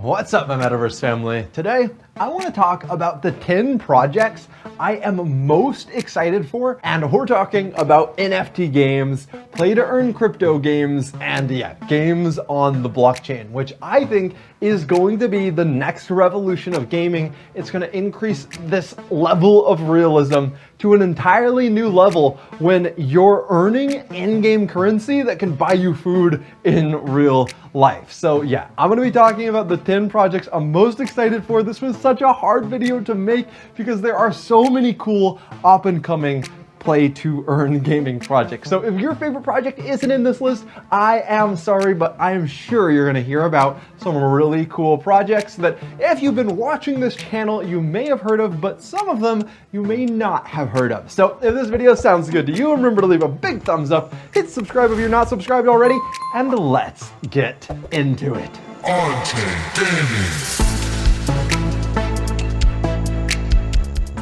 What's up, my Metaverse family? Today, I want to talk about the 10 projects I am most excited for, and we're talking about NFT games, play-to-earn crypto games, and games on the blockchain, which I think is going to be the next revolution of gaming. It's going to increase this level of realism to an entirely new level when you're earning in-game currency that can buy you food in real life. So yeah, I'm going to be talking about the 10 projects I'm most excited for. This was such a hard video to make because there are so many cool up-and-coming play-to-earn gaming projects. So if your favorite project isn't in this list, I am sorry, but I am sure you're going to hear about some really cool projects that if you've been watching this channel, you may have heard of, but some of them you may not have heard of. So if this video sounds good to you, remember to leave a big thumbs up, hit subscribe if you're not subscribed already, and let's get into it.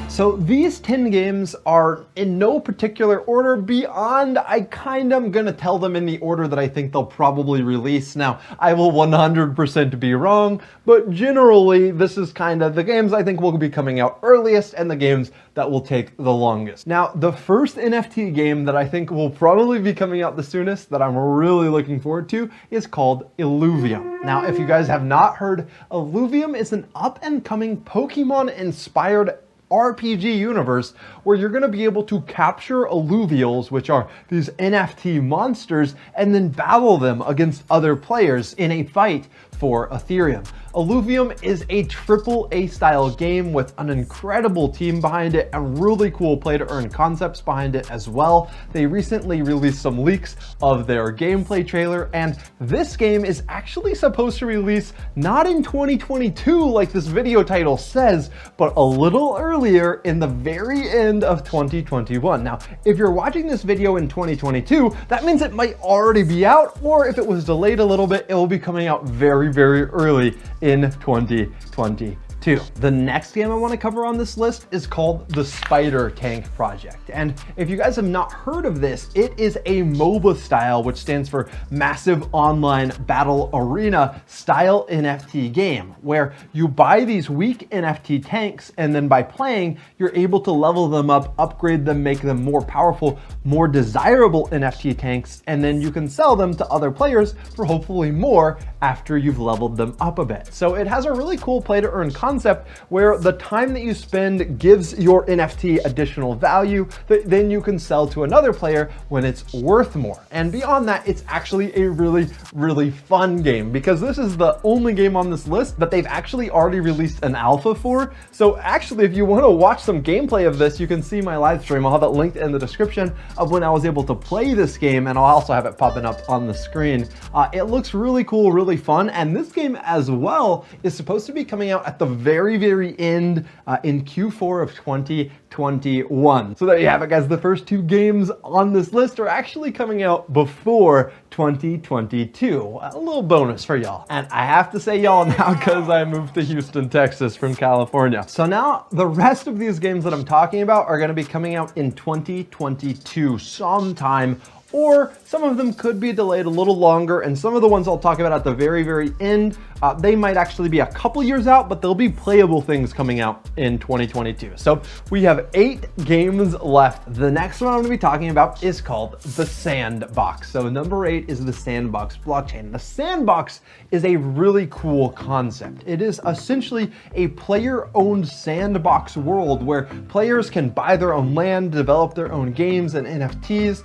So these 10 games are in no particular order beyond I kind of am going to tell them in the order that I think they'll probably release. Now, I will 100% be wrong, but generally this is kind of the games I think will be coming out earliest and the games that will take the longest. Now, the first NFT game that I think will probably be coming out the soonest that I'm really looking forward to is called Illuvium. Now, if you guys have not heard, Illuvium is an up-and-coming Pokemon-inspired RPG universe where you're going to be able to capture alluvials, which are these NFT monsters, and then battle them against other players in a fight for Ethereum. Illuvium is a AAA style game with an incredible team behind it and really cool play-to-earn concepts behind it as well. They recently released some leaks of their gameplay trailer, and this game is actually supposed to release not in 2022 like this video title says, but a little earlier in the very end of 2021. Now, if you're watching this video in 2022, that means it might already be out, or if it was delayed a little bit, it will be coming out very, very early in 2022. The next game I want to cover on this list is called the Spider Tank Project. And if you guys have not heard of this, it is a MOBA style, which stands for Massive Online Battle Arena style NFT game, where you buy these weak NFT tanks, and then by playing, you're able to level them up, upgrade them, make them more powerful, more desirable NFT tanks, and then you can sell them to other players for hopefully more after you've leveled them up a bit. So it has a really cool play to earn concept where the time that you spend gives your NFT additional value that then you can sell to another player when it's worth more. And beyond that, it's actually a really, really fun game because this is the only game on this list that they've actually already released an alpha for. So actually, if you want to watch some gameplay of this, you can see my live stream. I'll have it linked in the description of when I was able to play this game, and I'll also have it popping up on the screen. It looks really cool, really fun, and this game as well is supposed to be coming out at the very, very end in Q4 of 2021. So there you have it, guys. The first two games on this list are actually coming out before 2022. A little bonus for y'all. And I have to say y'all now because I moved to Houston, Texas from California. So now the rest of these games that I'm talking about are going to be coming out in 2022 sometime, or some of them could be delayed a little longer, and some of the ones I'll talk about at the very, very end, they might actually be a couple years out, but there'll be playable things coming out in 2022. So we have 8 games left. The next one I'm going to be talking about is called the Sandbox. So number 8 is the Sandbox blockchain. The Sandbox is a really cool concept. It is essentially a player-owned sandbox world where players can buy their own land, develop their own games and NFTs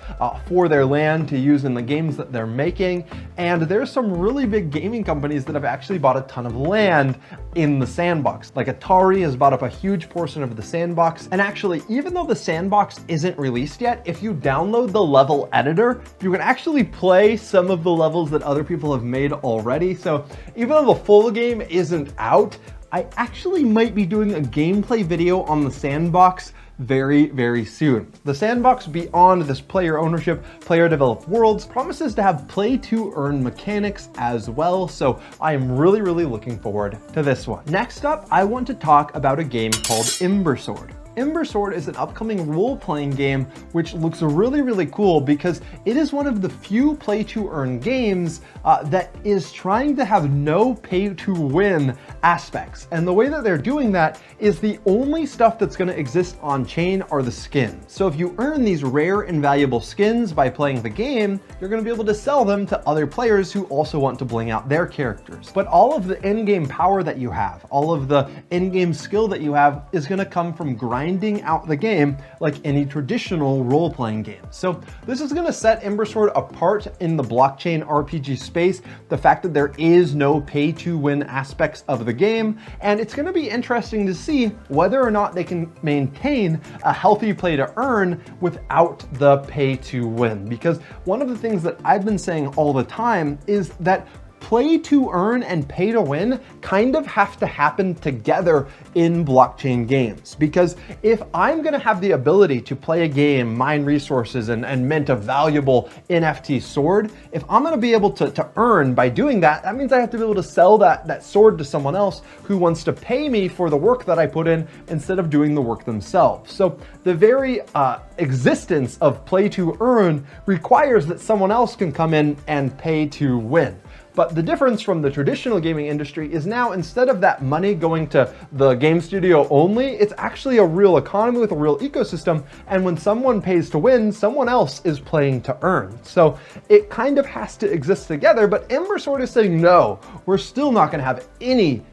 for their land to use in the games that they're making. And there's some really big gaming companies that have actually bought a ton of land in the Sandbox. Like Atari has bought up a huge portion of the Sandbox. And actually, even though the Sandbox isn't released yet, if you download the level editor, you can actually play some of the levels that other people have made already. So even though the full game isn't out, I actually might be doing a gameplay video on the Sandbox very, very soon. The Sandbox, beyond this player ownership, player developed worlds, promises to have play to earn mechanics as well. So I am really, really looking forward to this one. Next up, I want to talk about a game called Ember. Ember Sword is an upcoming role-playing game which looks really, really cool because it is one of the few play-to-earn games that is trying to have no pay-to-win aspects. And the way that they're doing that is the only stuff that's going to exist on-chain are the skins. So if you earn these rare and valuable skins by playing the game, you're going to be able to sell them to other players who also want to bling out their characters. But all of the in-game power that you have, all of the in-game skill that you have is going to come from grinding out the game like any traditional role-playing game. So this is going to set Ember Sword apart in the blockchain RPG space, the fact that there is no pay-to-win aspects of the game, and it's going to be interesting to see whether or not they can maintain a healthy play-to-earn without the pay-to-win. Because one of the things that I've been saying all the time is that play to earn and pay to win kind of have to happen together in blockchain games. Because if I'm going to have the ability to play a game, mine resources, and mint a valuable NFT sword, if I'm going to be able to earn by doing that, that means I have to be able to sell that sword to someone else who wants to pay me for the work that I put in instead of doing the work themselves. So the very existence of play to earn requires that someone else can come in and pay to win. But the difference from the traditional gaming industry is now, instead of that money going to the game studio only, it's actually a real economy with a real ecosystem. And when someone pays to win, someone else is playing to earn. So it kind of has to exist together, but Ember Sword is saying, no, we're still not going to have any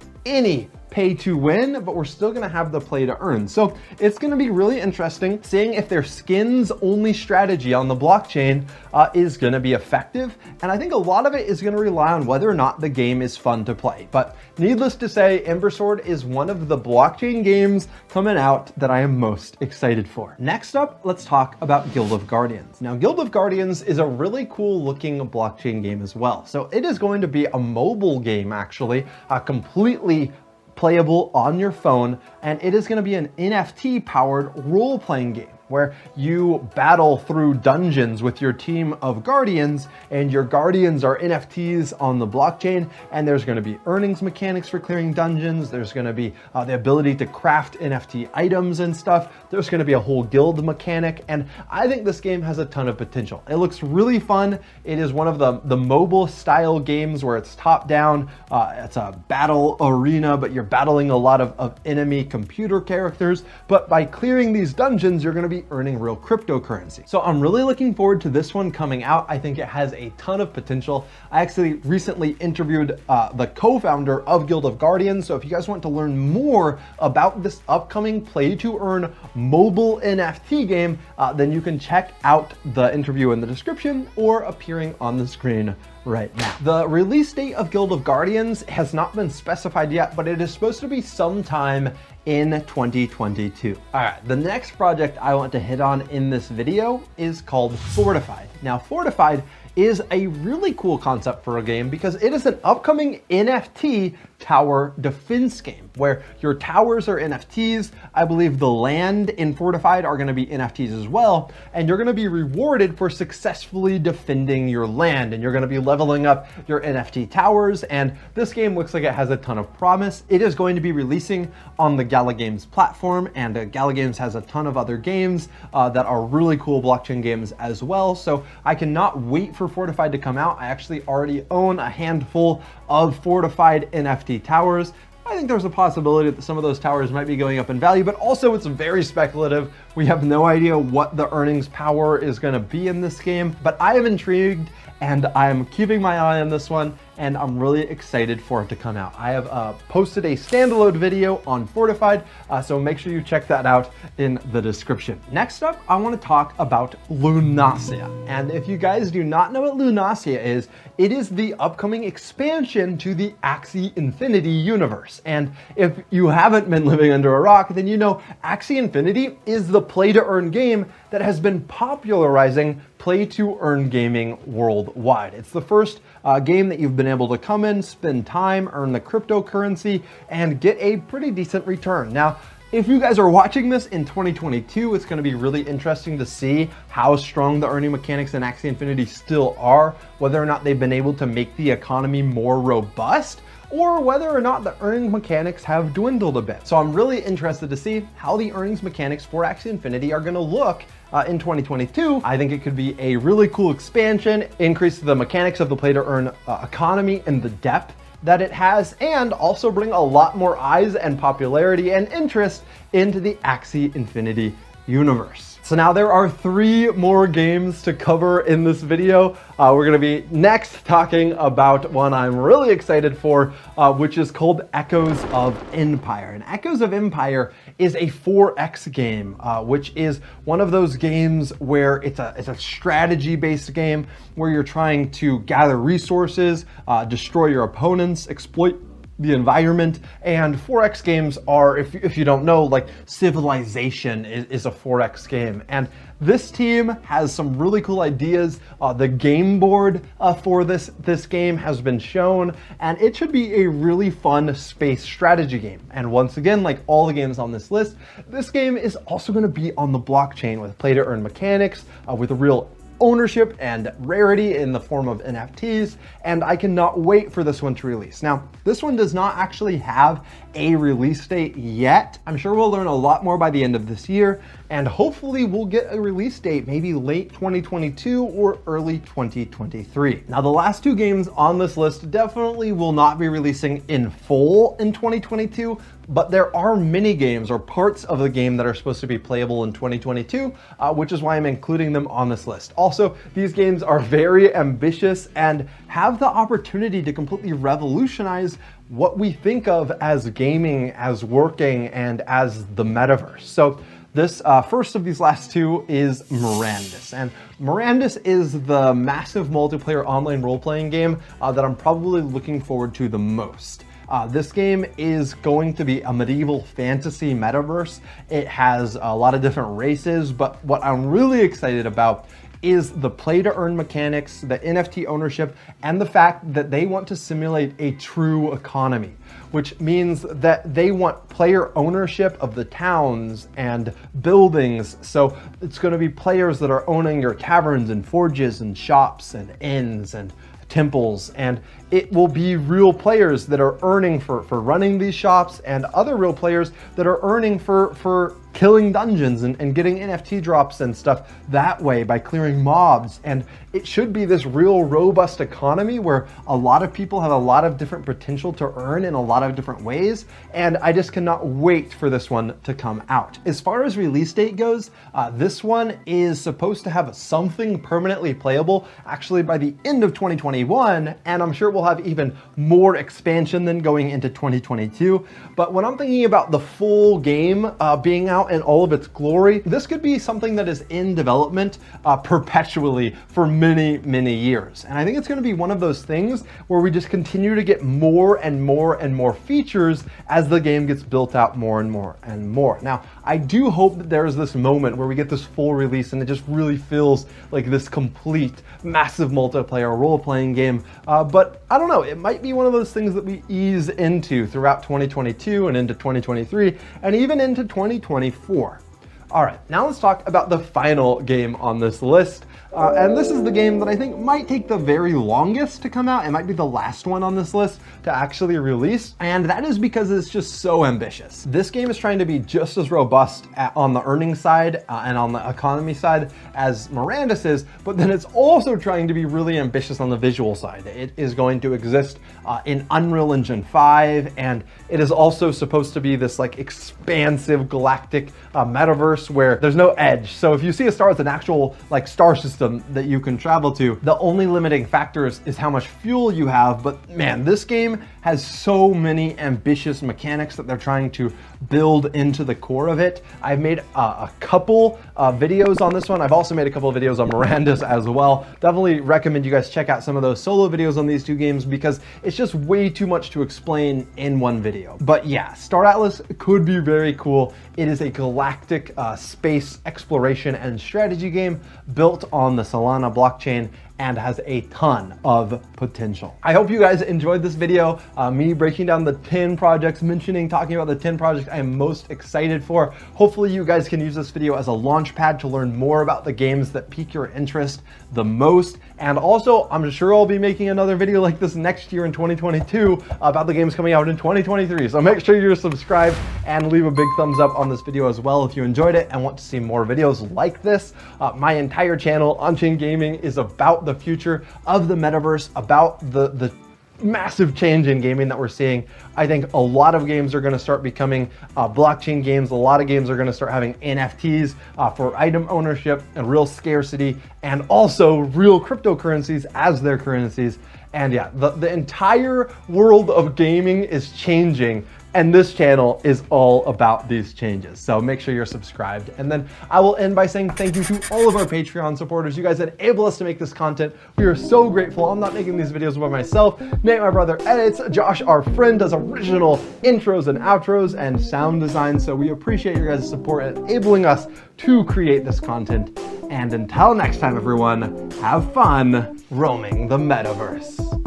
pay to win, but we're still gonna have the play to earn. So it's gonna be really interesting seeing if their skins only strategy on the blockchain is gonna be effective. And I think a lot of it is gonna rely on whether or not the game is fun to play. But needless to say, Ember Sword is one of the blockchain games coming out that I am most excited for. Next up, let's talk about Guild of Guardians. Now, Guild of Guardians is a really cool looking blockchain game as well. So it is going to be a mobile game, actually, completely playable on your phone, and it is going to be an NFT powered role-playing game where you battle through dungeons with your team of guardians, and your guardians are NFTs on the blockchain, and there's going to be earnings mechanics for clearing dungeons. There's going to be the ability to craft NFT items and stuff. There's going to be a whole guild mechanic, and I think this game has a ton of potential. It looks really fun. It is one of the mobile style games where it's top down. It's a battle arena, but you're battling a lot of enemy computer characters. But by clearing these dungeons, you're going to be earning real cryptocurrency. So I'm really looking forward to this one coming out. I think it has a ton of potential. I actually recently interviewed the co-founder of Guild of Guardians. So if you guys want to learn more about this upcoming play to earn mobile NFT game, then you can check out the interview in the description or appearing on the screen right now. The release date of Guild of Guardians has not been specified yet, but it is supposed to be sometime in 2022. All right, the next project I want to hit on in this video is called Fortified. Now, Fortified is a really cool concept for a game because it is an upcoming NFT tower defense game where your towers are NFTs. I believe the land in Fortified are going to be NFTs as well, and you're going to be rewarded for successfully defending your land, and you're going to be leveling up your NFT towers. And this game looks like it has a ton of promise. It is going to be releasing on the Gala Games platform, and Gala Games has a ton of other games that are really cool blockchain games as well. So I cannot wait for Fortified to come out. I actually already own a handful of Fortified NFT towers. I think there's a possibility that some of those towers might be going up in value, but also it's very speculative. We have no idea what the earnings power is going to be in this game, but I am intrigued and I'm keeping my eye on this one, and I'm really excited for it to come out. I have posted a standalone video on Fortified, so make sure you check that out in the description. Next up, I want to talk about Lunacia. And if you guys do not know what Lunacia is, it is the upcoming expansion to the Axie Infinity universe. And if you haven't been living under a rock, then you know Axie Infinity is the play-to-earn game that has been popularizing play-to-earn gaming worldwide. It's the first game that you've been able to come in, spend time, earn the cryptocurrency, and get a pretty decent return. Now, if you guys are watching this in 2022, it's going to be really interesting to see how strong the earning mechanics in Axie Infinity still are, whether or not they've been able to make the economy more robust. or whether or not the earning mechanics have dwindled a bit. So I'm really interested to see how the earnings mechanics for Axie Infinity are going to look in 2022. I think it could be a really cool expansion, increase the mechanics of the play to earn economy and the depth that it has, and also bring a lot more eyes and popularity and interest into the Axie Infinity universe. So now there are 3 more games to cover in this video. We're gonna be next talking about one I'm really excited for, which is called Echoes of Empire. And Echoes of Empire is a 4X game, which is one of those games where it's a strategy-based game where you're trying to gather resources, destroy your opponents, exploit the environment. And 4X games are, if you don't know, like Civilization is a 4X game. And this team has some really cool ideas. The game board for this game has been shown, and it should be a really fun space strategy game. And once again, like all the games on this list, this game is also going to be on the blockchain with play to earn mechanics, with a real ownership and rarity in the form of NFTs, and I cannot wait for this one to release. Now, this one does not actually have a release date yet. I'm sure we'll learn a lot more by the end of this year, and hopefully we'll get a release date maybe late 2022 or early 2023. Now, the last 2 games on this list definitely will not be releasing in full in 2022, but there are mini games or parts of the game that are supposed to be playable in 2022, which is why I'm including them on this list. Also, these games are very ambitious and have the opportunity to completely revolutionize what we think of as gaming, as working, and as the metaverse. So this first of these last 2 is Mirandus. And Mirandus is the massive multiplayer online role-playing game that I'm probably looking forward to the most. This game is going to be a medieval fantasy metaverse. It has a lot of different races, but what I'm really excited about is the play to earn mechanics, the NFT ownership, and the fact that they want to simulate a true economy, which means that they want player ownership of the towns and buildings. So it's going to be players that are owning your taverns and forges and shops and inns and temples, and it will be real players that are earning for running these shops, and other real players that are earning for killing dungeons and getting NFT drops and stuff that way by clearing mobs. And it should be this real robust economy where a lot of people have a lot of different potential to earn in a lot of different ways. And I just cannot wait for this one to come out. As far as release date goes, this one is supposed to have something permanently playable actually by the end of 2021. And I'm sure we'll have even more expansion than going into 2022. But when I'm thinking about the full game being out in all of its glory, this could be something that is in development perpetually for many, many years. And I think it's going to be one of those things where we just continue to get more and more and more features as the game gets built out more and more and more. Now, I do hope that there's this moment where we get this full release and it just really feels like this complete, massive multiplayer role-playing game. But I don't know, it might be one of those things that we ease into throughout 2022 and into 2023 and even into 2024. All right, now let's talk about the final game on this list. And this is the game that I think might take the very longest to come out. It might be the last one on this list to actually release. And that is because it's just so ambitious. This game is trying to be just as robust on the earnings side and on the economy side as Mirandus is, but then it's also trying to be really ambitious on the visual side. It is going to exist in Unreal Engine 5, and it is also supposed to be this like expansive galactic metaverse where there's no edge. So if you see a star, it's an actual like star system that you can travel to. The only limiting factors is how much fuel you have, but man, this game has so many ambitious mechanics that they're trying to build into the core of it. I've made a couple videos on this one. I've also made a couple of videos on Mirandus as well. Definitely recommend you guys check out some of those solo videos on these 2 games because it's just way too much to explain in one video. But yeah, Star Atlas could be very cool. It is a galactic space exploration and strategy game built on the Solana blockchain, and has a ton of potential. I hope you guys enjoyed this video, me breaking down the 10 projects, talking about the 10 projects I am most excited for. Hopefully you guys can use this video as a launch pad to learn more about the games that pique your interest the most. And also, I'm sure I'll be making another video like this next year in 2022 about the games coming out in 2023. So make sure you're subscribed and leave a big thumbs up on this video as well if you enjoyed it and want to see more videos like this. My entire channel, On-Chain Gaming, is about the future of the metaverse, about the massive change in gaming that we're seeing. I think a lot of games are going to start becoming blockchain games. A lot of games are going to start having NFTs for item ownership and real scarcity, and also real cryptocurrencies as their currencies. And yeah, the entire world of gaming is changing, and this channel is all about these changes. So make sure you're subscribed. And then I will end by saying thank you to all of our Patreon supporters. You guys enable us to make this content. We are so grateful. I'm not making these videos by myself. Nate, my brother, edits. Josh, our friend, does original intros and outros and sound design. So we appreciate your guys' support in enabling us to create this content. And until next time, everyone, have fun roaming the metaverse.